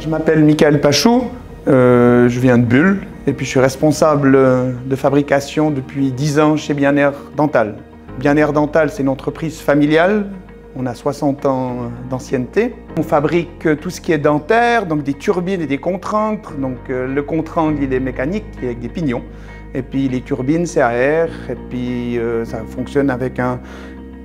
Je m'appelle Michael Pachou, je viens de Bulle et puis je suis responsable de fabrication depuis 10 ans chez Bien-Air Dental. Bien-Air Dental, c'est une entreprise familiale, on a 60 ans d'ancienneté. On fabrique tout ce qui est dentaire, donc des turbines et des contre-angles. Donc le contre-angle, il est mécanique, il est avec des pignons. Et puis les turbines, c'est à air, et puis ça fonctionne avec un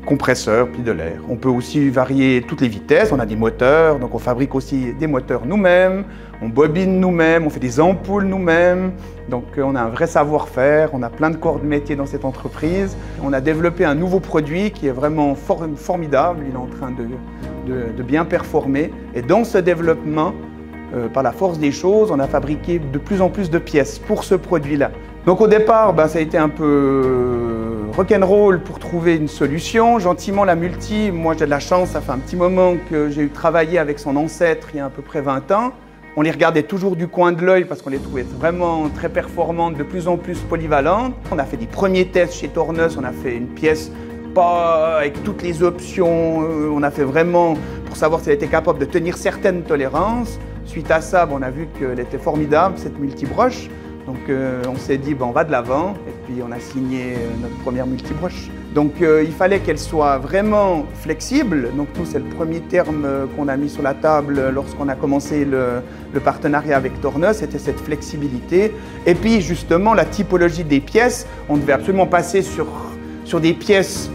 compresseur, puis de l'air. On peut aussi varier toutes les vitesses, on a des moteurs, donc on fabrique aussi des moteurs nous-mêmes, on bobine nous-mêmes, on fait des ampoules nous-mêmes, donc on a un vrai savoir-faire, on a plein de corps de métier dans cette entreprise. On a développé un nouveau produit qui est vraiment formidable, il est en train de bien performer, et dans ce développement, par la force des choses, on a fabriqué de plus en plus de pièces pour ce produit-là. Donc au départ, ça a été un peu rock'n'roll pour trouver une solution. Gentiment, la multi, moi j'ai de la chance, ça fait un petit moment que j'ai travaillé avec son ancêtre il y a à peu près 20 ans. On les regardait toujours du coin de l'œil parce qu'on les trouvait vraiment très performantes, de plus en plus polyvalentes. On a fait des premiers tests chez Tornos, on a fait une pièce pas avec toutes les options, on a fait vraiment pour savoir si elle était capable de tenir certaines tolérances. Suite à ça, on a vu qu'elle était formidable, cette multibroche. Donc on s'est dit, on va de l'avant, et puis on a signé notre première multibroche. Donc il fallait qu'elle soit vraiment flexible. Donc nous, c'est le premier terme qu'on a mis sur la table lorsqu'on a commencé le partenariat avec Tornos, c'était cette flexibilité. Et puis justement, la typologie des pièces, on devait absolument passer sur des pièces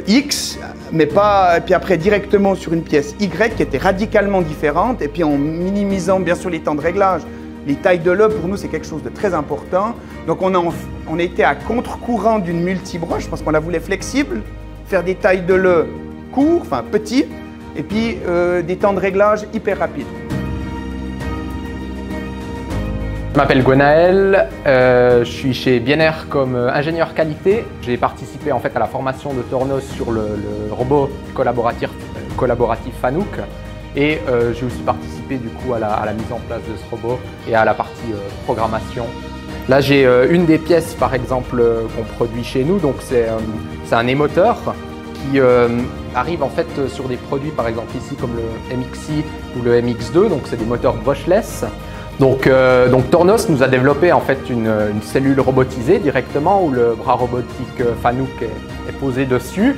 X, mais pas, et puis après directement sur une pièce Y qui était radicalement différente, et puis en minimisant bien sûr les temps de réglage. Les tailles de l'œuf, pour nous, c'est quelque chose de très important. Donc on était à contre-courant d'une multibroche parce qu'on la voulait flexible, faire des tailles de l'œuf courts, enfin petits, et puis des temps de réglage hyper rapides. Je m'appelle Gwenaël, je suis chez Bien-Air comme ingénieur qualité. J'ai participé en fait à la formation de Tornos sur le robot collaboratif Fanuc. Et j'ai aussi participé du coup à la mise en place de ce robot et à la partie programmation. Là j'ai une des pièces par exemple qu'on produit chez nous, donc c'est un émoteur qui arrive en fait sur des produits par exemple ici comme le MXi ou le MX2, donc c'est des moteurs brushless. Donc Tornos nous a développé en fait une cellule robotisée directement où le bras robotique Fanuc est posé dessus.